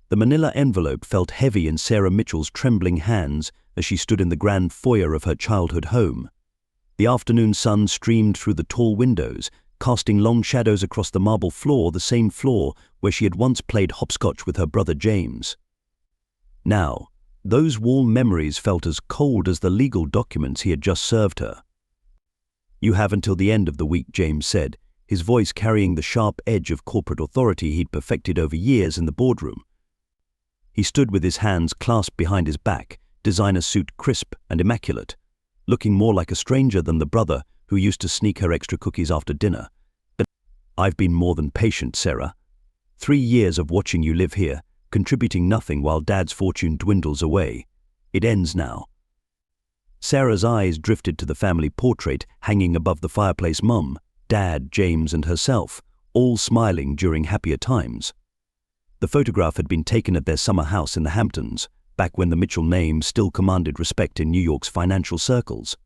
The manila envelope felt heavy in Sarah Mitchell's trembling hands as she stood in the grand foyer of her childhood home. The afternoon sun streamed through the tall windows, casting long shadows across the marble floor, the same floor where she had once played hopscotch with her brother James. Now, those warm memories felt as cold as the legal documents he had just served her. "You have until the end of the week," James said, his voice carrying the sharp edge of corporate authority he'd perfected over years in the boardroom. He stood with his hands clasped behind his back, designer suit crisp and immaculate, looking more like a stranger than the brother who used to sneak her extra cookies after dinner. "But I've been more than patient, Sarah. 3 years of watching you live here, contributing nothing while Dad's fortune dwindles away. It ends now." Sarah's eyes drifted to the family portrait hanging above the fireplace. Mum, Dad, James and herself, all smiling during happier times. The photograph had been taken at their summer house in the Hamptons, back when the Mitchell name still commanded respect in New York's financial circles.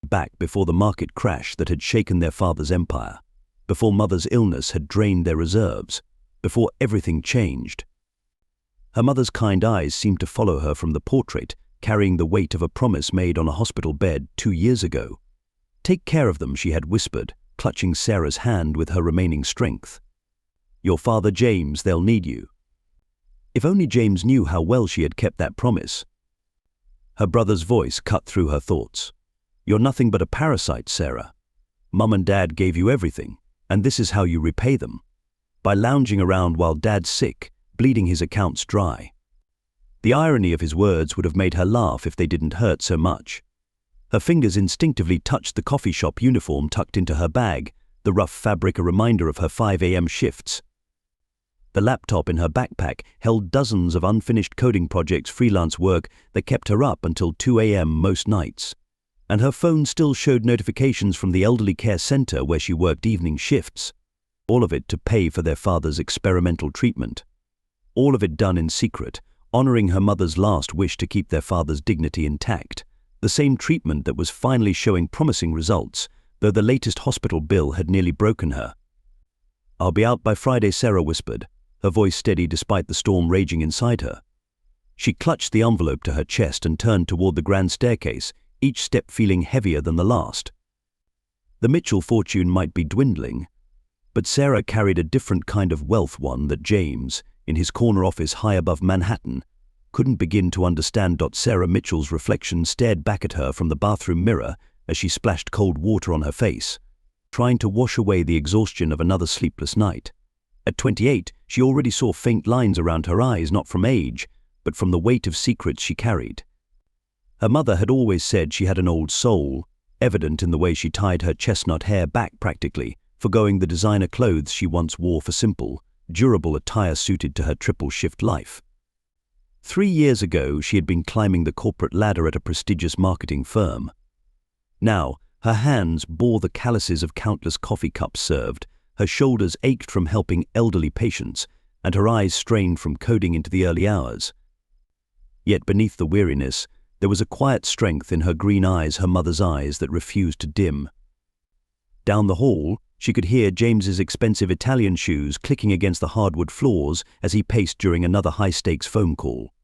Back before the market crash that had shaken their father's empire, before Mother's illness had drained their reserves, before everything changed. Her mother's kind eyes seemed to follow her from the portrait, carrying the weight of a promise made on a hospital bed 2 years ago. "Take care of them," she had whispered, clutching Sarah's hand with her remaining strength. "Your father James, they'll need you." If only James knew how well she had kept that promise. Her brother's voice cut through her thoughts. "You're nothing but a parasite, Sarah. Mum and Dad gave you everything, and this is how you repay them. By lounging around while Dad's sick, bleeding his accounts dry." The irony of his words would have made her laugh if they didn't hurt so much. Her fingers instinctively touched the coffee shop uniform tucked into her bag, the rough fabric a reminder of her 5 a.m. shifts. The laptop in her backpack held dozens of unfinished coding projects, freelance work that kept her up until 2 a.m. most nights. And her phone still showed notifications from the elderly care center where she worked evening shifts. All of it to pay for their father's experimental treatment. All of it done in secret, honoring her mother's last wish to keep their father's dignity intact. The same treatment that was finally showing promising results, though the latest hospital bill had nearly broken her. "I'll be out by Friday," Sarah whispered, her voice steady despite the storm raging inside her. She clutched the envelope to her chest and turned toward the grand staircase, each step feeling heavier than the last. The Mitchell fortune might be dwindling, but Sarah carried a different kind of wealth, one that James, in his corner office high above Manhattan, couldn't begin to understand. Sarah Mitchell's reflection stared back at her from the bathroom mirror as she splashed cold water on her face, trying to wash away the exhaustion of another sleepless night. At 28, she already saw faint lines around her eyes, not from age, but from the weight of secrets she carried. Her mother had always said she had an old soul, evident in the way she tied her chestnut hair back practically, forgoing the designer clothes she once wore for simple, durable attire suited to her triple-shift life. 3 years ago, she had been climbing the corporate ladder at a prestigious marketing firm. Now, her hands bore the calluses of countless coffee cups served, her shoulders ached from helping elderly patients, and her eyes strained from coding into the early hours. Yet beneath the weariness, there was a quiet strength in her green eyes, her mother's eyes, that refused to dim. Down the hall, she could hear James's expensive Italian shoes clicking against the hardwood floors as he paced during another high-stakes phone call.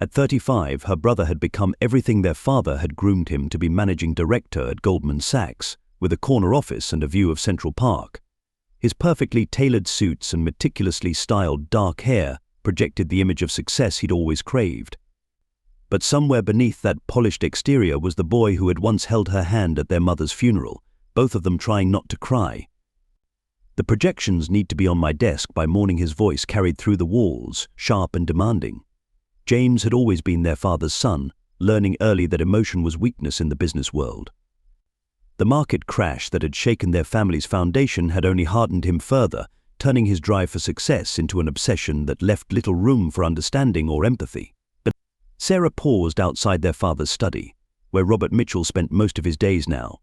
At 35, her brother had become everything their father had groomed him to be: managing director at Goldman Sachs, with a corner office and a view of Central Park. His perfectly tailored suits and meticulously styled dark hair projected the image of success he'd always craved. But somewhere beneath that polished exterior was the boy who had once held her hand at their mother's funeral, both of them trying not to cry. "The projections need to be on my desk by morning," his voice carried through the walls, sharp and demanding. James had always been their father's son, learning early that emotion was weakness in the business world. The market crash that had shaken their family's foundation had only hardened him further, turning his drive for success into an obsession that left little room for understanding or empathy. But Sarah paused outside their father's study, where Robert Mitchell spent most of his days now.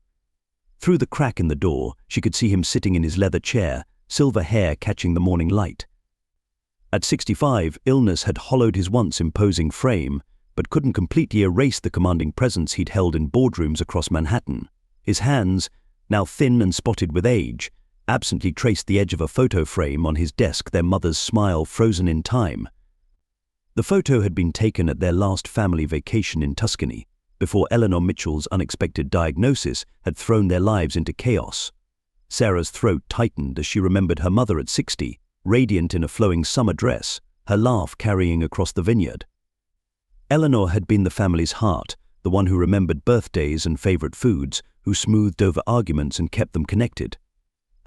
Through the crack in the door, she could see him sitting in his leather chair, silver hair catching the morning light. At 65, illness had hollowed his once imposing frame, but couldn't completely erase the commanding presence he'd held in boardrooms across Manhattan. His hands, now thin and spotted with age, absently traced the edge of a photo frame on his desk, their mother's smile frozen in time, The photo had been taken at their last family vacation in Tuscany, before Eleanor Mitchell's unexpected diagnosis had thrown their lives into chaos. Sarah's throat tightened as she remembered her mother at 60, radiant in a flowing summer dress, her laugh carrying across the vineyard. Eleanor had been the family's heart, the one who remembered birthdays and favorite foods, who smoothed over arguments and kept them connected.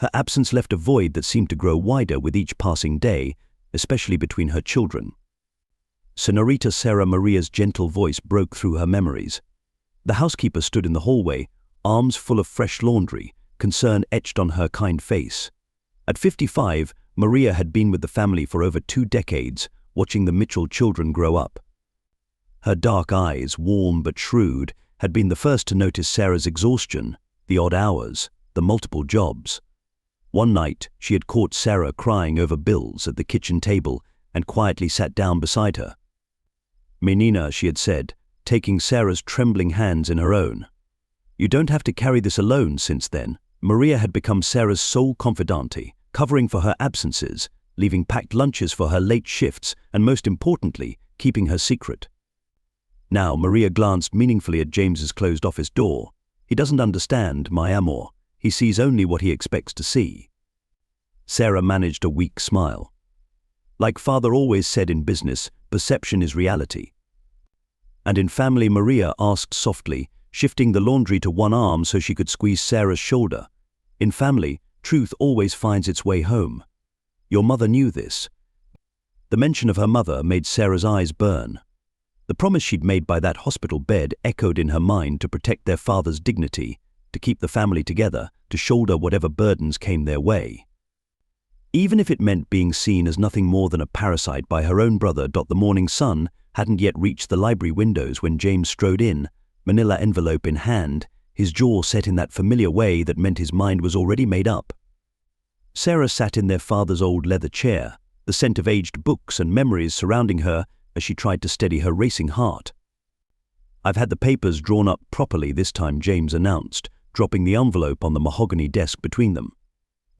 Her absence left a void that seemed to grow wider with each passing day, especially between her children. Senorita Sarah Maria's gentle voice broke through her memories. The housekeeper stood in the hallway, arms full of fresh laundry, concern etched on her kind face. At 55, Maria had been with the family for over 2 decades, watching the Mitchell children grow up. Her dark eyes, warm but shrewd, had been the first to notice Sarah's exhaustion, the odd hours, the multiple jobs. One night, she had caught Sarah crying over bills at the kitchen table and quietly sat down beside her. "Menina," she had said, taking Sarah's trembling hands in her own. "You don't have to carry this alone." Since then, Maria had become Sarah's sole confidante, covering for her absences, leaving packed lunches for her late shifts, and most importantly, keeping her secret. Now Maria glanced meaningfully at James's closed office door. He doesn't understand, my amor. He sees only what he expects to see. Sarah managed a weak smile. Like father always said in business, perception is reality. And in family, Maria asked softly, shifting the laundry to one arm so she could squeeze Sarah's shoulder. In family, truth always finds its way home. Your mother knew this. The mention of her mother made Sarah's eyes burn. The promise she'd made by that hospital bed echoed in her mind to protect their father's dignity, to keep the family together, to shoulder whatever burdens came their way. Even if it meant being seen as nothing more than a parasite by her own brother. The morning sun hadn't yet reached the library windows when James strode in, manila envelope in hand, his jaw set in that familiar way that meant his mind was already made up. Sarah sat in their father's old leather chair, the scent of aged books and memories surrounding her as she tried to steady her racing heart. "I've had the papers drawn up properly this time," James announced, dropping the envelope on the mahogany desk between them.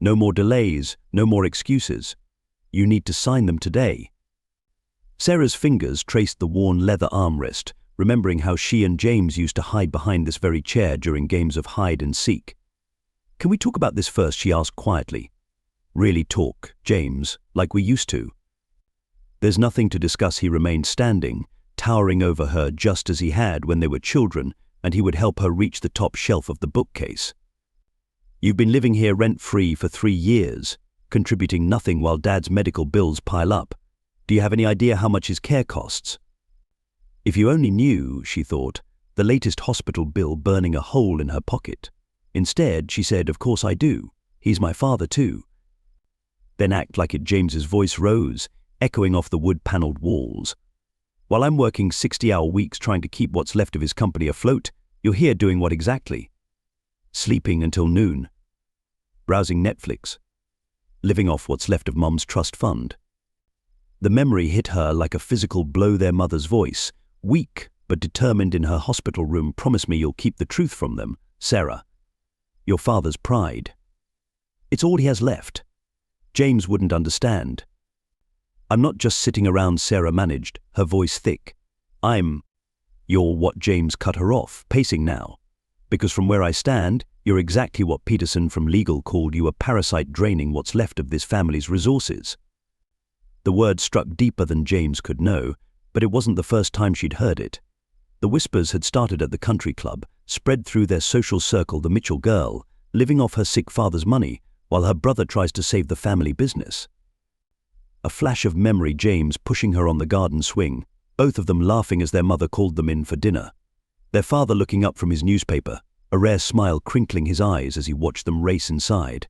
"No more delays, no more excuses. You need to sign them today." Sarah's fingers traced the worn leather armrest, remembering how she and James used to hide behind this very chair during games of hide and seek. "Can we talk about this first?" she asked quietly. "Really talk, James, like we used to." "There's nothing to discuss." He remained standing, towering over her just as he had when they were children, and he would help her reach the top shelf of the bookcase. "You've been living here rent-free for 3 years, contributing nothing while Dad's medical bills pile up. Do you have any idea how much his care costs?" If you only knew, she thought, the latest hospital bill burning a hole in her pocket. Instead, she said, "Of course I do. He's my father too." "Then act like it." James's voice rose, echoing off the wood-paneled walls. "While I'm working 60-hour weeks trying to keep what's left of his company afloat, you're here doing what exactly? Sleeping until noon. Browsing Netflix. Living off what's left of Mum's trust fund." The memory hit her like a physical blow. Their mother's voice, weak but determined in her hospital room. "Promise me you'll keep the truth from them, Sarah. Your father's pride. It's all he has left." James wouldn't understand. "I'm not just sitting around," Sarah managed, her voice thick. "You're what?" James cut her off, pacing now. "Because from where I stand, you're exactly what Peterson from legal called you, a parasite draining what's left of this family's resources." The word struck deeper than James could know, but it wasn't the first time she'd heard it. The whispers had started at the country club, spread through their social circle. The Mitchell girl, living off her sick father's money, while her brother tries to save the family business. A flash of memory, James pushing her on the garden swing, both of them laughing as their mother called them in for dinner. Their father looking up from his newspaper, a rare smile crinkling his eyes as he watched them race inside.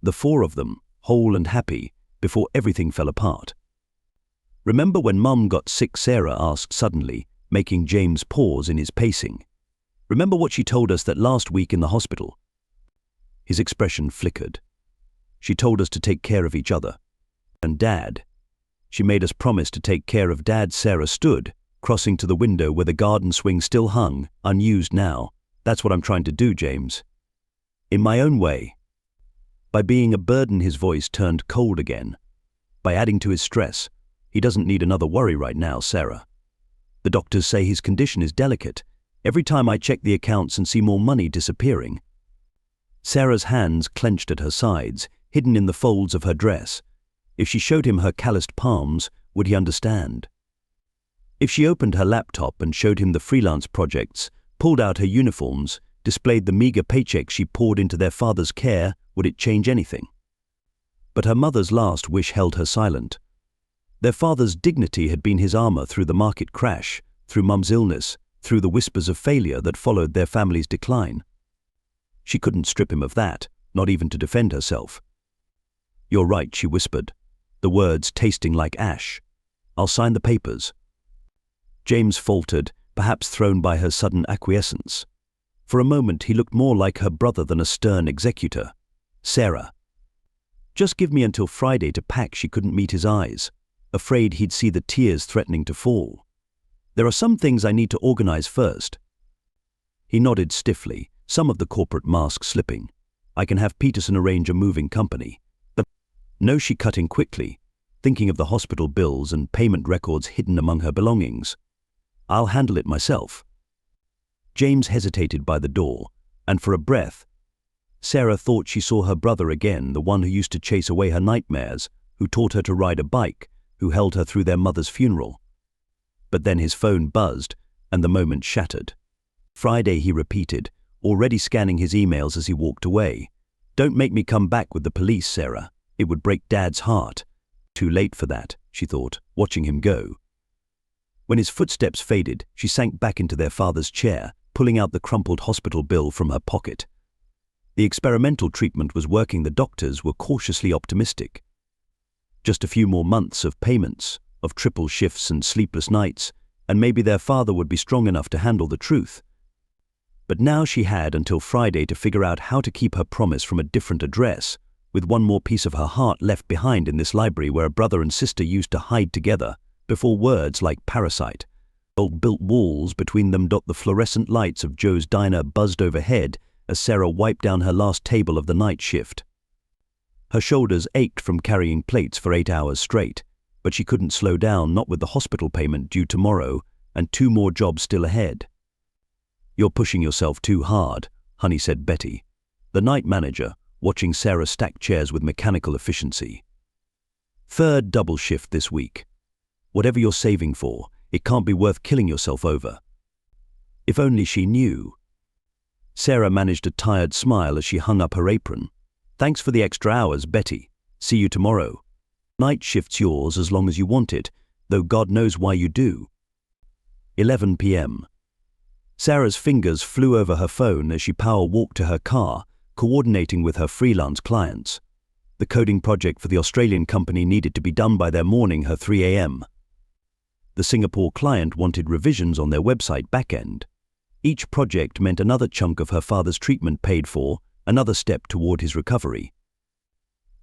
The 4 of them, whole and happy, before everything fell apart. "Remember when Mum got sick?" Sarah asked suddenly, making James pause in his pacing. "Remember what she told us that last week in the hospital?" His expression flickered. "She told us to take care of each other. And Dad. She made us promise to take care of Dad." Sarah stood, crossing to the window where the garden swing still hung, unused now. "That's what I'm trying to do, James. In my own way. By being a burden." His voice turned cold again. "By adding to his stress." He doesn't need another worry right now, Sarah. The doctors say his condition is delicate. Every time I check the accounts and see more money disappearing." Sarah's hands clenched at her sides, hidden in the folds of her dress. If she showed him her calloused palms, would he understand? If she opened her laptop and showed him the freelance projects, pulled out her uniforms, displayed the meager paychecks she poured into their father's care, would it change anything? But her mother's last wish held her silent. Their father's dignity had been his armor through the market crash, through Mum's illness, through the whispers of failure that followed their family's decline. She couldn't strip him of that, not even to defend herself. "You're right," she whispered, the words tasting like ash. "I'll sign the papers." James faltered, perhaps thrown by her sudden acquiescence. For a moment he looked more like her brother than a stern executor. "Sarah." "Just give me until Friday to pack." She couldn't meet his eyes, afraid he'd see the tears threatening to fall. "There are some things I need to organize first." He nodded stiffly, some of the corporate mask slipping. "I can have Peterson arrange a moving company." "But no," she cut in quickly, thinking of the hospital bills and payment records hidden among her belongings. "I'll handle it myself." James hesitated by the door, and for a breath, Sarah thought she saw her brother again, the one who used to chase away her nightmares, who taught her to ride a bike, who held her through their mother's funeral. But then his phone buzzed, and the moment shattered. "Friday," he repeated, already scanning his emails as he walked away. "Don't make me come back with the police, Sarah. It would break Dad's heart." Too late for that, she thought, watching him go. When his footsteps faded, she sank back into their father's chair, pulling out the crumpled hospital bill from her pocket. The experimental treatment was working. The doctors were cautiously optimistic. Just a few more months of payments, of triple shifts and sleepless nights, and maybe their father would be strong enough to handle the truth. But now she had until Friday to figure out how to keep her promise from a different address, with one more piece of her heart left behind in this library where a brother and sister used to hide together, before words like Parasite. Old-built walls between them. The fluorescent lights of Joe's diner buzzed overhead as Sarah wiped down her last table of the night shift. Her shoulders ached from carrying plates for 8 hours straight, but she couldn't slow down, not with the hospital payment due tomorrow and 2 more jobs still ahead. "You're pushing yourself too hard," Honey said Betty, the night manager, watching Sarah stack chairs with mechanical efficiency. "Third double shift this week. Whatever you're saving for, it can't be worth killing yourself over." If only she knew. Sarah managed a tired smile as she hung up her apron. "Thanks for the extra hours, Betty. See you tomorrow. Night shift's yours as long as you want it, though God knows why you do." 11 p.m. Sarah's fingers flew over her phone as she power walked to her car, coordinating with her freelance clients. The coding project for the Australian company needed to be done by their morning, her 3 a.m. The Singapore client wanted revisions on their website backend. Each project meant another chunk of her father's treatment paid for, another step toward his recovery.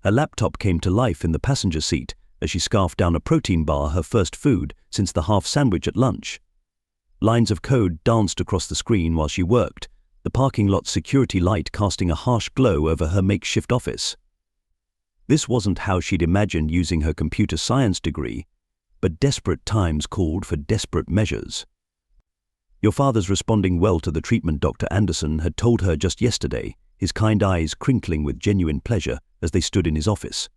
Her laptop came to life in the passenger seat as she scarfed down a protein bar, her first food since the half sandwich at lunch. Lines of code danced across the screen while she worked, the parking lot's security light casting a harsh glow over her makeshift office. This wasn't how she'd imagined using her computer science degree, but desperate times called for desperate measures. "Your father's responding well to the treatment," Dr. Anderson had told her just yesterday, his kind eyes crinkling with genuine pleasure as they stood in his office.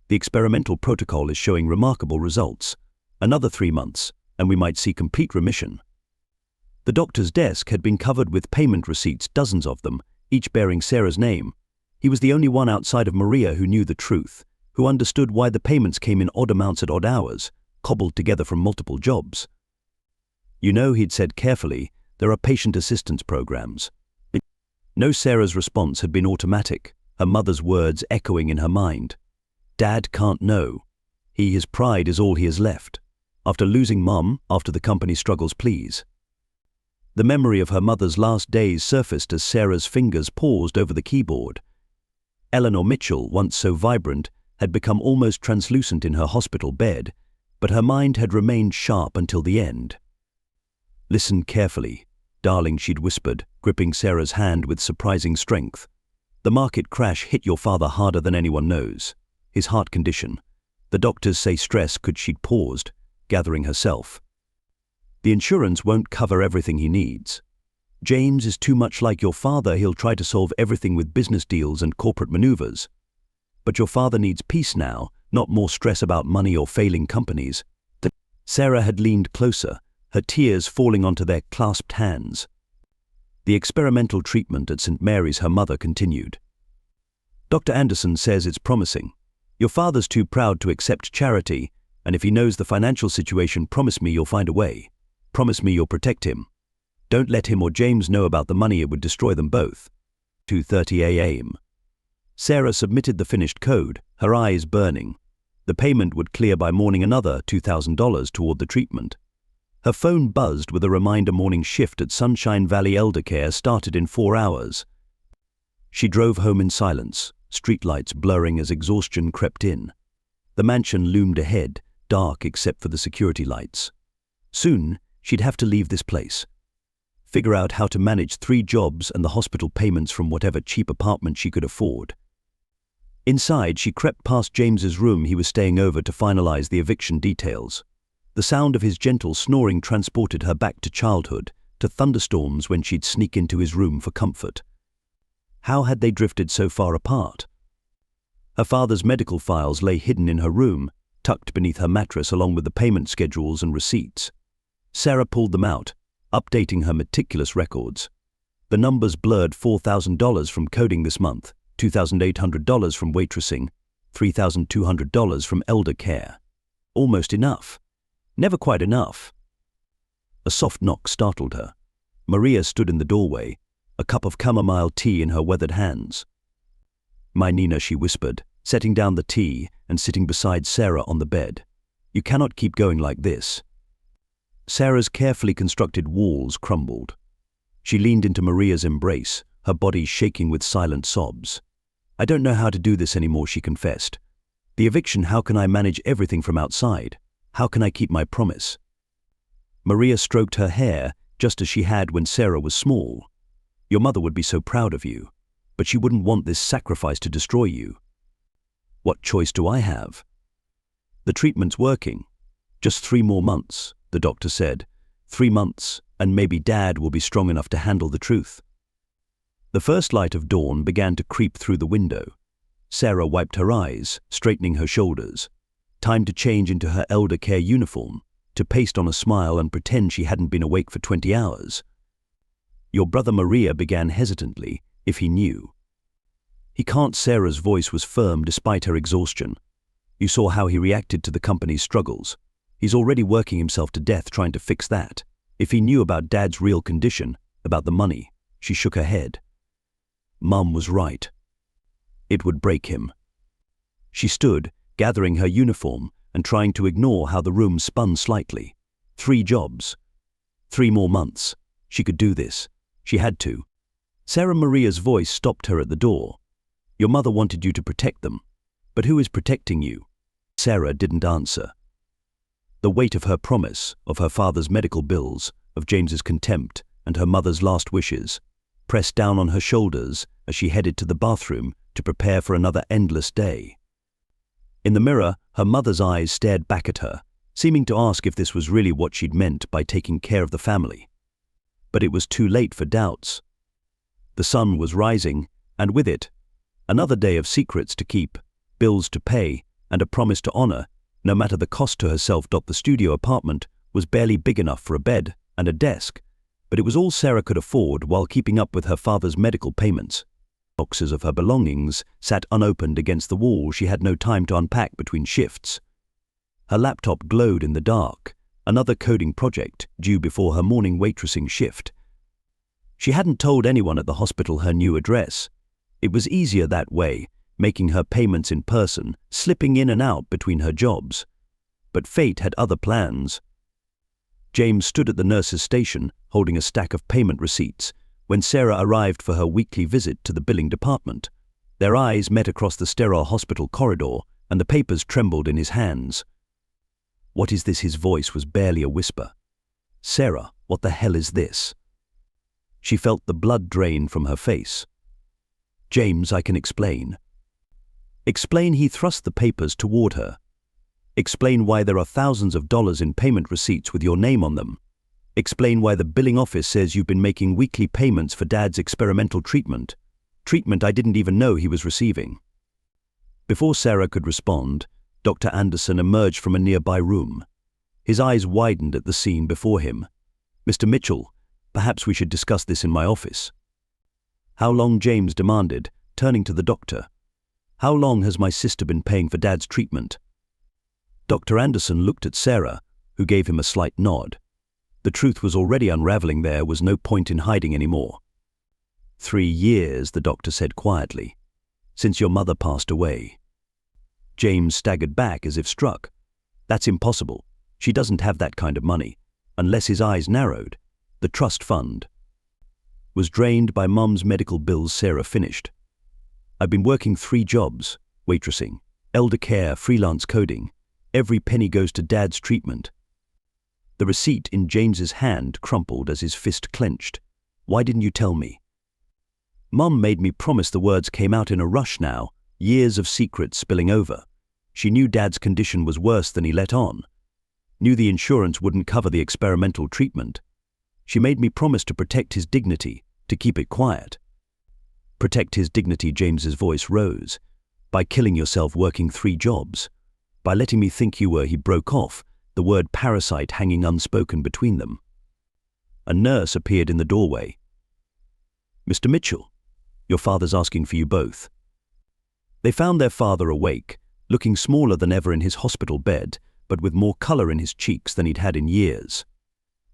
"The experimental protocol is showing remarkable results. Another 3 months, and we might see complete remission." The doctor's desk had been covered with payment receipts, dozens of them, each bearing Sarah's name. He was the only one outside of Maria who knew the truth, who understood why the payments came in odd amounts at odd hours, cobbled together from multiple jobs. "You know," he'd said carefully, "there are patient assistance programs." No, Sarah's response had been automatic, her mother's words echoing in her mind. "Dad can't know. His pride is all he has left. After losing Mum, after the company struggles, please." The memory of her mother's last days surfaced as Sarah's fingers paused over the keyboard. Eleanor Mitchell, once so vibrant, had become almost translucent in her hospital bed, but her mind had remained sharp until the end. "Listen carefully, darling," she'd whispered, gripping Sarah's hand with surprising strength. "The market crash hit your father harder than anyone knows. His heart condition, The doctors say stress could. She'd paused, gathering herself. The insurance won't cover everything he needs. James is too much like your father. He'll try to solve everything with business deals and corporate maneuvers. But your father needs peace now, not more stress about money or failing companies. Sarah had leaned closer, her tears falling onto their clasped hands. The experimental treatment at St. Mary's, her mother continued. Dr. Anderson says it's promising. Your father's too proud to accept charity, and if he knows the financial situation, promise me you'll find a way. Promise me you'll protect him. Don't let him or James know about the money. It would destroy them both. 2:30 a.m. Sarah submitted the finished code, her eyes burning. The payment would clear by morning. Another $2,000 toward the treatment. Her phone buzzed with a reminder. Morning shift at Sunshine Valley Elder Care started in 4 hours. She drove home in silence, streetlights blurring as exhaustion crept in. The mansion loomed ahead, dark except for the security lights. Soon, she'd have to leave this place. Figure out how to manage 3 jobs and the hospital payments from whatever cheap apartment she could afford. Inside, she crept past James's room. He was staying over to finalize the eviction details. The sound of his gentle snoring transported her back to childhood, to thunderstorms when she'd sneak into his room for comfort. How had they drifted so far apart? Her father's medical files lay hidden in her room, tucked beneath her mattress along with the payment schedules and receipts. Sarah pulled them out, updating her meticulous records. The numbers blurred. $4,000 from coding this month, $2,800 from waitressing, $3,200 from elder care. Almost enough. Never quite enough. A soft knock startled her. Maria stood in the doorway, a cup of chamomile tea in her weathered hands. "My Nina," she whispered, setting down the tea and sitting beside Sarah on the bed. "You cannot keep going like this." Sarah's carefully constructed walls crumbled. She leaned into Maria's embrace, her body shaking with silent sobs. "I don't know how to do this anymore," she confessed. "The eviction, how can I manage everything from outside? How can I keep my promise?" Maria stroked her hair, just as she had when Sarah was small. "Your mother would be so proud of you, but she wouldn't want this sacrifice to destroy you." "What choice do I have?" "The treatment's working. Just 3 more months, the doctor said. 3 months, and maybe Dad will be strong enough to handle the truth." The first light of dawn began to creep through the window. Sarah wiped her eyes, straightening her shoulders. Time to change into her elder care uniform, to paste on a smile and pretend she hadn't been awake for 20 hours. "Your brother," Maria began hesitantly, "if he knew." "He can't." Sarah's voice was firm despite her exhaustion. "You saw how he reacted to the company's struggles. He's already working himself to death trying to fix that. If he knew about Dad's real condition, about the money." She shook her head. Mum was right. It would break him. She stood, gathering her uniform and trying to ignore how the room spun slightly. 3 jobs. 3 more months. She could do this. She had to. Sarah Maria's voice stopped her at the door. "Your mother wanted you to protect them. But who is protecting you?" Sarah didn't answer. The weight of her promise, of her father's medical bills, of James's contempt, and her mother's last wishes, pressed down on her shoulders as she headed to the bathroom to prepare for another endless day. In the mirror, her mother's eyes stared back at her, seeming to ask if this was really what she'd meant by taking care of the family. But it was too late for doubts. The sun was rising, and with it, another day of secrets to keep, bills to pay, and a promise to honor, no matter the cost to herself. The studio apartment was barely big enough for a bed and a desk, but it was all Sarah could afford while keeping up with her father's medical payments. Boxes of her belongings sat unopened against the wall. She had no time to unpack between shifts. Her laptop glowed in the dark, another coding project due before her morning waitressing shift. She hadn't told anyone at the hospital her new address. It was easier that way, making her payments in person, slipping in and out between her jobs. But fate had other plans. James stood at the nurse's station, holding a stack of payment receipts, when Sarah arrived for her weekly visit to the billing department. Their eyes met across the sterile hospital corridor, and the papers trembled in his hands. "What is this?" His voice was barely a whisper. "Sarah, what the hell is this?" She felt the blood drain from her face. "James, I can explain." "Explain." He thrust the papers toward her. Explain why there are thousands of dollars in payment receipts with your name on them. Explain why the billing office says you've been making weekly payments for Dad's experimental treatment. Treatment I didn't even know he was receiving. Before Sarah could respond, Dr. Anderson emerged from a nearby room. His eyes widened at the scene before him. "Mr. Mitchell, perhaps we should discuss this in my office." "How long?" James demanded, turning to the doctor. "How long has my sister been paying for Dad's treatment?" Dr. Anderson looked at Sarah, who gave him a slight nod. The truth was already unraveling. There was no point in hiding anymore. 3 years, the doctor said quietly, "since your mother passed away." James staggered back as if struck. "That's impossible. She doesn't have that kind of money." Unless his eyes narrowed. The trust fund was drained by Mum's medical bills. Sarah finished. "I've been working 3 jobs, waitressing, elder care, freelance coding. Every penny goes to Dad's treatment." The receipt in James's hand crumpled as his fist clenched. "Why didn't you tell me?" "Mum made me promise." The words came out in a rush now, years of secrets spilling over. She knew Dad's condition was worse than he let on. Knew the insurance wouldn't cover the experimental treatment. She made me promise to protect his dignity, to keep it quiet. Protect his dignity, James's voice rose. "By killing yourself working 3 jobs. By letting me think you were." He broke off, the word parasite hanging unspoken between them. A nurse appeared in the doorway. "Mr. Mitchell, your father's asking for you both." They found their father awake, looking smaller than ever in his hospital bed, but with more color in his cheeks than he'd had in years.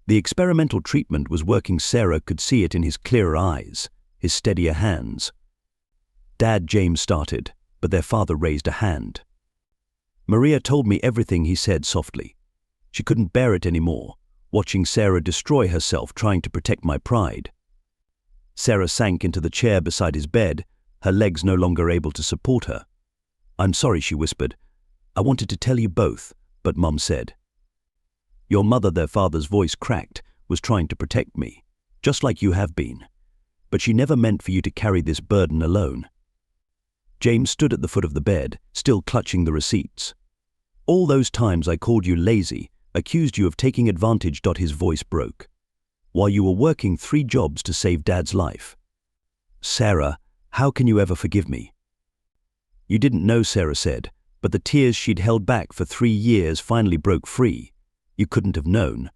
The experimental treatment was working. Sarah could see it in his clearer eyes, his steadier hands. "Dad," James started, but their father raised a hand. "Maria told me everything," he said softly. "She couldn't bear it anymore, watching Sarah destroy herself trying to protect my pride." Sarah sank into the chair beside his bed, her legs no longer able to support her. "I'm sorry," she whispered. "I wanted to tell you both, but Mum said." "Your mother," their father's voice cracked, "was trying to protect me, just like you have been. But she never meant for you to carry this burden alone." James stood at the foot of the bed, still clutching the receipts. "All those times I called you lazy, accused you of taking advantage." His voice broke. "While you were working 3 jobs to save Dad's life. Sarah, how can you ever forgive me?" "You didn't know," Sarah said, but the tears she'd held back for 3 years finally broke free. "You couldn't have known."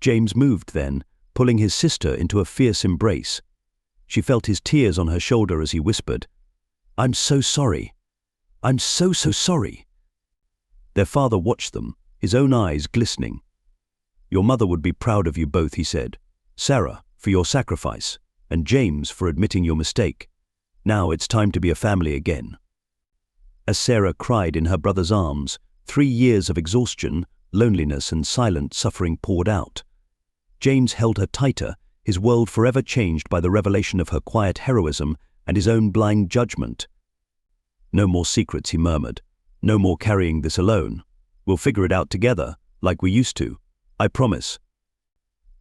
James moved then, pulling his sister into a fierce embrace. She felt his tears on her shoulder as he whispered, "I'm so sorry. I'm so sorry." Their father watched them, his own eyes glistening. "Your mother would be proud of you both," he said. "Sarah, for your sacrifice, and James for admitting your mistake. Now it's time to be a family again." As Sarah cried in her brother's arms, 3 years of exhaustion, loneliness and silent suffering poured out. James held her tighter, his world forever changed by the revelation of her quiet heroism and his own blind judgment. "No more secrets," he murmured. "No more carrying this alone. We'll figure it out together, like we used to. I promise."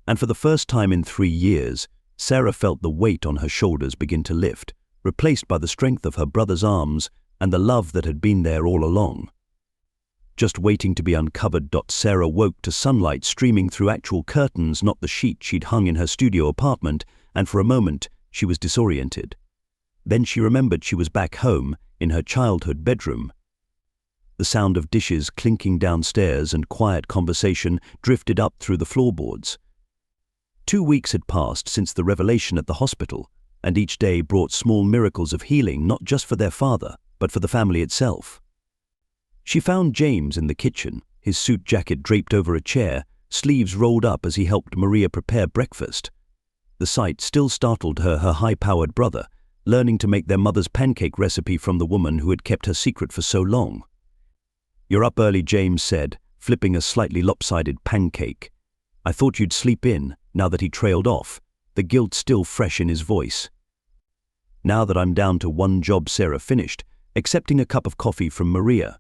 And for the first time in 3 years, Sarah felt the weight on her shoulders begin to lift, replaced by the strength of her brother's arms and the love that had been there all along. Just waiting to be uncovered. Sarah woke to sunlight streaming through actual curtains, not the sheet she'd hung in her studio apartment, and for a moment she was disoriented. Then she remembered she was back home, in her childhood bedroom. The sound of dishes clinking downstairs and quiet conversation drifted up through the floorboards. 2 weeks had passed since the revelation at the hospital, and each day brought small miracles of healing, not just for their father, but for the family itself. She found James in the kitchen, his suit jacket draped over a chair, sleeves rolled up as he helped Maria prepare breakfast. The sight still startled her high-powered brother, learning to make their mother's pancake recipe from the woman who had kept her secret for so long. "You're up early," James said, flipping a slightly lopsided pancake. "I thought you'd sleep in," now that he trailed off, the guilt still fresh in his voice. "Now that I'm down to 1 job," Sarah finished, accepting a cup of coffee from Maria.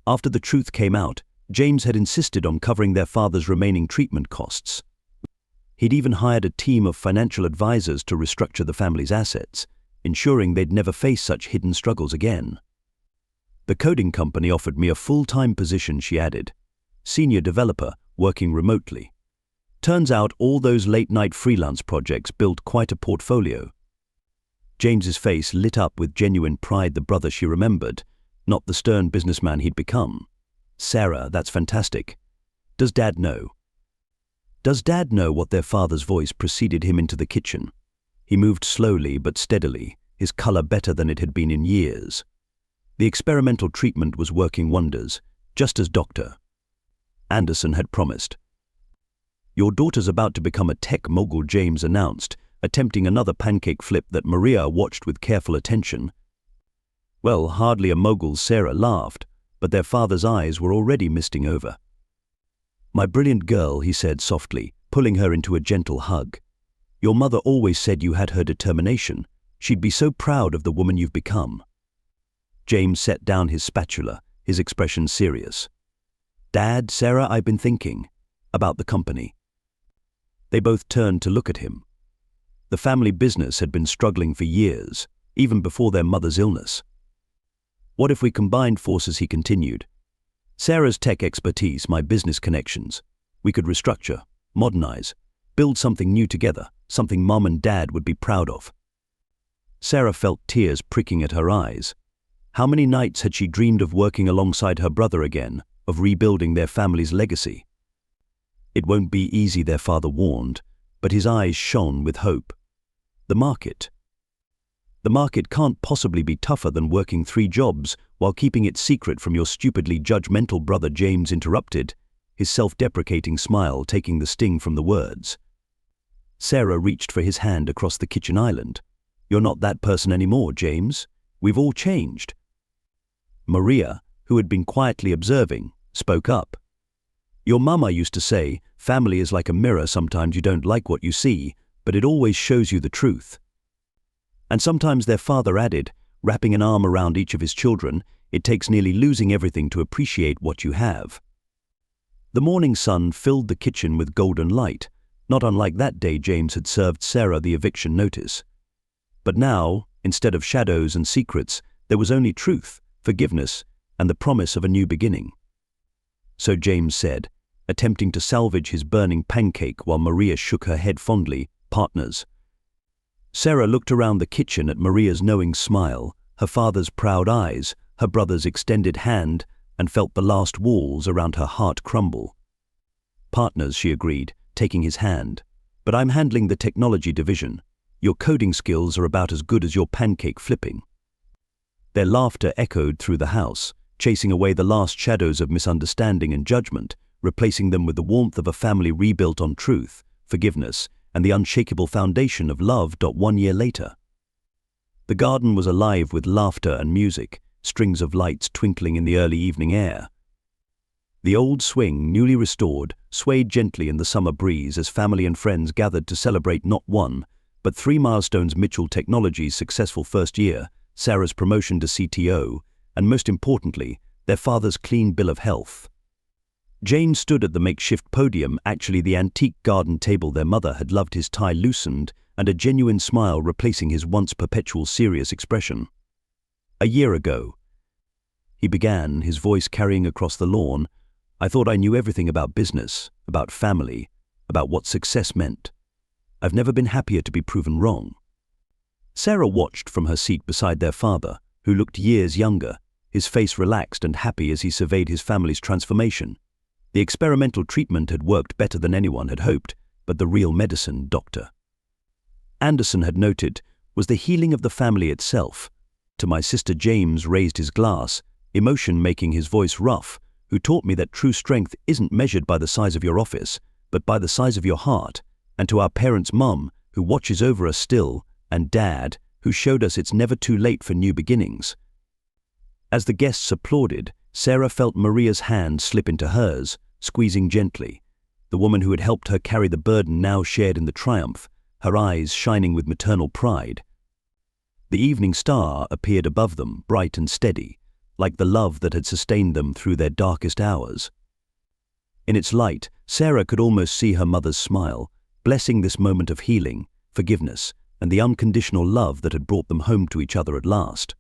After the truth came out, James had insisted on covering their father's remaining treatment costs. He'd even hired a team of financial advisors to restructure the family's assets, ensuring they'd never face such hidden struggles again. The coding company offered me a full-time position, she added. Senior developer, working remotely. Turns out all those late-night freelance projects built quite a portfolio. James's face lit up with genuine pride, the brother she remembered, not the stern businessman he'd become. Sarah, that's fantastic. Does Dad know? Does Dad know what their father's voice preceded him into the kitchen? He moved slowly but steadily, his color better than it had been in years. The experimental treatment was working wonders, just as Dr. Anderson had promised. Your daughter's about to become a tech mogul, James announced, attempting another pancake flip that Maria watched with careful attention. Well, hardly a mogul, Sarah laughed, but their father's eyes were already misting over. My brilliant girl, he said softly, pulling her into a gentle hug. Your mother always said you had her determination. She'd be so proud of the woman you've become. James set down his spatula, his expression serious. Dad, Sarah, I've been thinking about the company. They both turned to look at him. The family business had been struggling for years, even before their mother's illness. What if we combined forces, he continued. Sarah's tech expertise, my business connections. We could restructure, modernize, build something new together, something Mom and Dad would be proud of. Sarah felt tears pricking at her eyes. How many nights had she dreamed of working alongside her brother again, of rebuilding their family's legacy? It won't be easy, their father warned, but his eyes shone with hope. The market. The market can't possibly be tougher than working 3 jobs while keeping it secret from your stupidly judgmental brother, James interrupted, his self-deprecating smile taking the sting from the words. Sarah reached for his hand across the kitchen island. You're not that person anymore, James. We've all changed. Maria, who had been quietly observing, spoke up. Your mama used to say, family is like a mirror. Sometimes you don't like what you see, but it always shows you the truth. And sometimes, their father added, wrapping an arm around each of his children, it takes nearly losing everything to appreciate what you have. The morning sun filled the kitchen with golden light, not unlike that day James had served Sarah the eviction notice. But now, instead of shadows and secrets, there was only truth, forgiveness, and the promise of a new beginning. So James said, attempting to salvage his burning pancake while Maria shook her head fondly, partners. Sarah looked around the kitchen at Maria's knowing smile, her father's proud eyes, her brother's extended hand, and felt the last walls around her heart crumble. Partners, she agreed, taking his hand. But I'm handling the technology division. Your coding skills are about as good as your pancake flipping. Their laughter echoed through the house, chasing away the last shadows of misunderstanding and judgment, replacing them with the warmth of a family rebuilt on truth, forgiveness, and the unshakable foundation of love. 1 year later. The garden was alive with laughter and music, strings of lights twinkling in the early evening air. The old swing, newly restored, swayed gently in the summer breeze as family and friends gathered to celebrate not 1, but 3 milestones: Mitchell Technologies' successful first year, Sarah's promotion to CTO, and most importantly, their father's clean bill of health. Jane stood at the makeshift podium, actually the antique garden table their mother had loved, his tie loosened and a genuine smile replacing his once perpetual serious expression. A year ago, he began, his voice carrying across the lawn, I thought I knew everything about business, about family, about what success meant. I've never been happier to be proven wrong. Sarah watched from her seat beside their father, who looked years younger, his face relaxed and happy as he surveyed his family's transformation. The experimental treatment had worked better than anyone had hoped, but the real medicine, Dr. Anderson had noted, was the healing of the family itself. To my sister, James raised his glass, emotion making his voice rough, who taught me that true strength isn't measured by the size of your office, but by the size of your heart. And to our parents, Mum, who watches over us still, and Dad, who showed us it's never too late for new beginnings. As the guests applauded, Sarah felt Maria's hand slip into hers, squeezing gently. The woman who had helped her carry the burden now shared in the triumph, her eyes shining with maternal pride. The evening star appeared above them, bright and steady, like the love that had sustained them through their darkest hours. In its light, Sarah could almost see her mother's smile, blessing this moment of healing, forgiveness, and the unconditional love that had brought them home to each other at last.